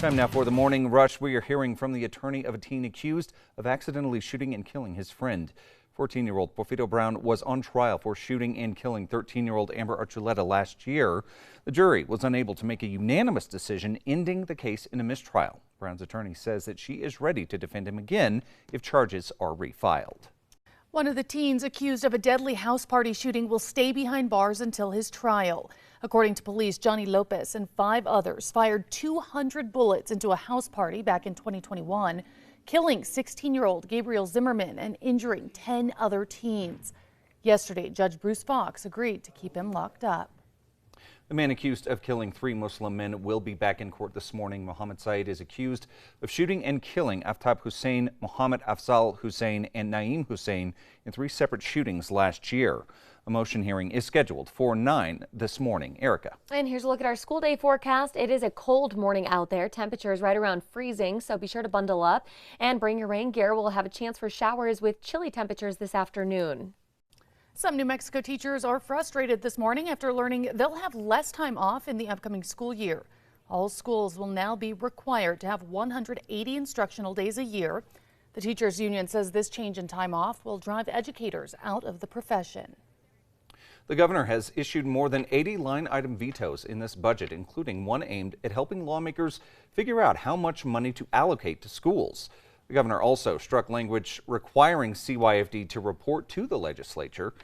Time now for the morning rush. We are hearing from the attorney of a teen accused of accidentally shooting and killing his friend. 14-year-old Porfirio Brown was on trial for shooting and killing 13-year-old Amber Archuleta last year. The jury was unable to make a unanimous decision, ending the case in a mistrial. Brown's attorney says that she is ready to defend him again if charges are refiled. One of the teens accused of a deadly house party shooting will stay behind bars until his trial. According to police, Johnny Lopez and 5 others fired 200 bullets into a house party back in 2021, killing 16-year-old Gabriel Zimmerman and injuring 10 other teens. Yesterday, Judge Bruce Fox agreed to keep him locked up. The man accused of killing 3 Muslim men will be back in court this morning. Mohammed Saeed is accused of shooting and killing Aftab Hussein, Mohammed Afzal Hussein, and Naeem Hussein in 3 separate shootings last year. A motion hearing is scheduled for 9 this morning. Erica. And here's a look at our school day forecast. It is a cold morning out there. Temperatures right around freezing, so be sure to bundle up and bring your rain gear. We'll have a chance for showers with chilly temperatures this afternoon. Some New Mexico teachers are frustrated this morning after learning they'll have less time off in the upcoming school year. All schools will now be required to have 180 instructional days a year. The teachers union says this change in time off will drive educators out of the profession. The governor has issued more than 80 line-item vetoes in this budget, including one aimed at helping lawmakers figure out how much money to allocate to schools. The governor also struck language requiring CYFD to report to the legislature.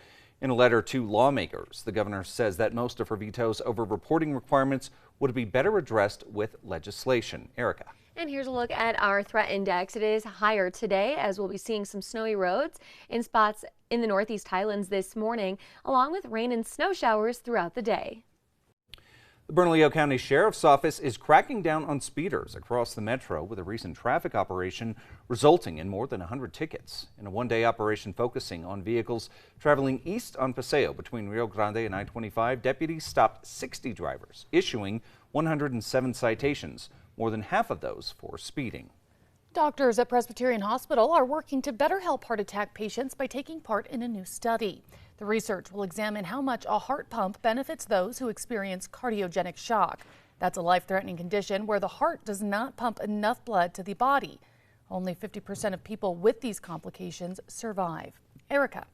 In a letter to lawmakers, the governor says that most of her vetoes over reporting requirements would be better addressed with legislation. Erica. And here's a look at our threat index. It is higher today as we'll be seeing some snowy roads in spots in the Northeast Highlands this morning, along with rain and snow showers throughout the day. The Bernalillo County Sheriff's Office is cracking down on speeders across the metro with a recent traffic operation resulting in more than 100 tickets. In a one-day operation focusing on vehicles traveling east on Paseo between Rio Grande and I-25, deputies stopped 60 drivers, issuing 107 citations, more than half of those for speeding. Doctors at Presbyterian Hospital are working to better help heart attack patients by taking part in a new study. The research will examine how much a heart pump benefits those who experience cardiogenic shock. That's a life-threatening condition where the heart does not pump enough blood to the body. Only 50% of people with these complications survive. Erica.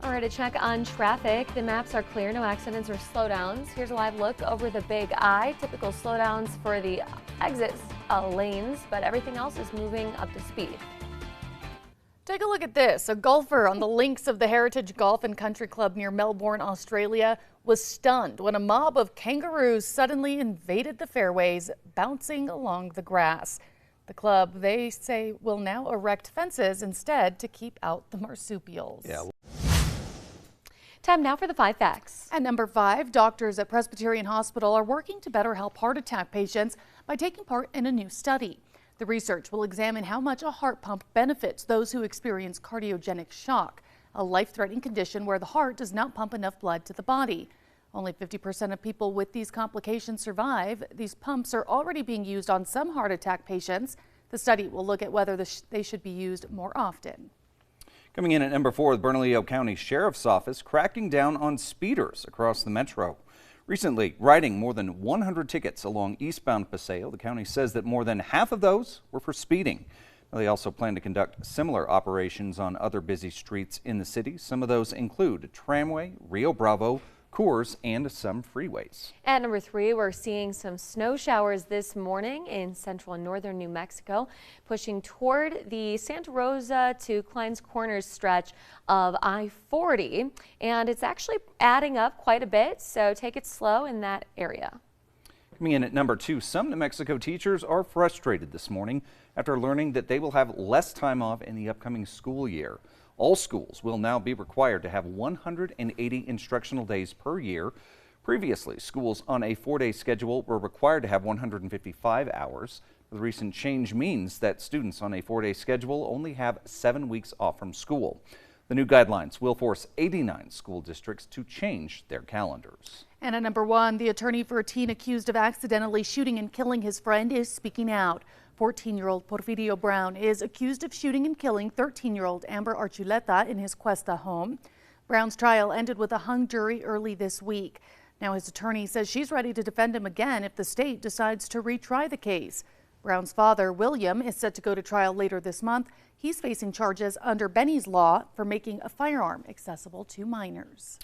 All right, a check on traffic. The maps are clear, no accidents or slowdowns. Here's a live look over the Big I. Typical slowdowns for the exit lanes, but everything else is moving up to speed. Take a look at this. A golfer on the links of the Heritage Golf and Country Club near Melbourne, Australia, was stunned when a mob of kangaroos suddenly invaded the fairways, bouncing along the grass. The club, they say, will now erect fences instead to keep out the marsupials. Yeah. Time now for the 5 facts. At number 5, doctors at Presbyterian Hospital are working to better help heart attack patients by taking part in a new study. The research will examine how much a heart pump benefits those who experience cardiogenic shock, a life-threatening condition where the heart does not pump enough blood to the body. Only 50% of people with these complications survive. These pumps are already being used on some heart attack patients. The study will look at whether they should be used more often. Coming in at number 4, the Bernalillo County Sheriff's Office cracking down on speeders across the metro. Recently, writing more than 100 tickets along eastbound Paseo, the county says that more than half of those were for speeding. Now, they also plan to conduct similar operations on other busy streets in the city. Some of those include Tramway, Rio Bravo, Coors, and some freeways. At number 3, we're seeing some snow showers this morning in central and northern New Mexico, pushing toward the Santa Rosa to Klein's Corners stretch of I-40, and it's actually adding up quite a bit, so take it slow in that area. Coming in at number 2, some New Mexico teachers are frustrated this morning after learning that they will have less time off in the upcoming school year. All schools will now be required to have 180 instructional days per year. Previously, schools on a 4-day schedule were required to have 155 hours. The recent change means that students on a 4-day schedule only have 7 weeks off from school. The new guidelines will force 89 school districts to change their calendars. And at number 1, the attorney for a teen accused of accidentally shooting and killing his friend is speaking out. 14-year-old Porfirio Brown is accused of shooting and killing 13-year-old Amber Archuleta in his Cuesta home. Brown's trial ended with a hung jury early this week. Now his attorney says she's ready to defend him again if the state decides to retry the case. Brown's father, William, is set to go to trial later this month. He's facing charges under Benny's law for making a firearm accessible to minors.